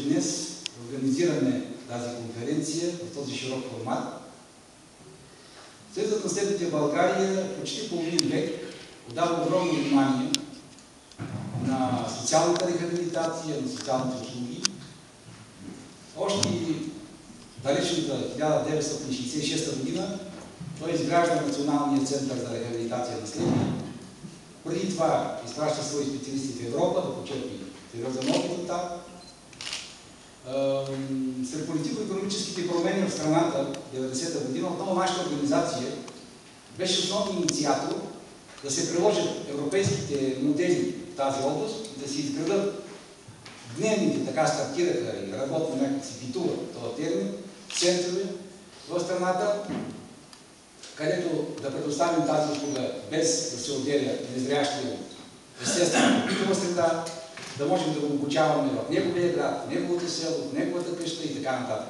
Днес организираме тази конференция в този широк формат. Съюзът на слепите в България почти половин век отдава огромно внимание на социалната рехабилитация, на социалните услуги. Още далечната 1966 година той изгражда Националния център за рехабилитация на слепи. Преди това изпраща свои специалисти в Европа да почерпи сериозен опит от там. Сред политико-икономическите промени в страната в 90-та година отново нашата организация беше основен инициатор да се приложат европейските модели в тази област и да се изградат дневните, така стартираха и работно някак си битува този термин, центрове в страната, където да предоставим тази услуга без да се отделя незрящия от естествена битова среда, да можем да го обучаваме в неговия град, в неговото село, в неговата къща и така нататък.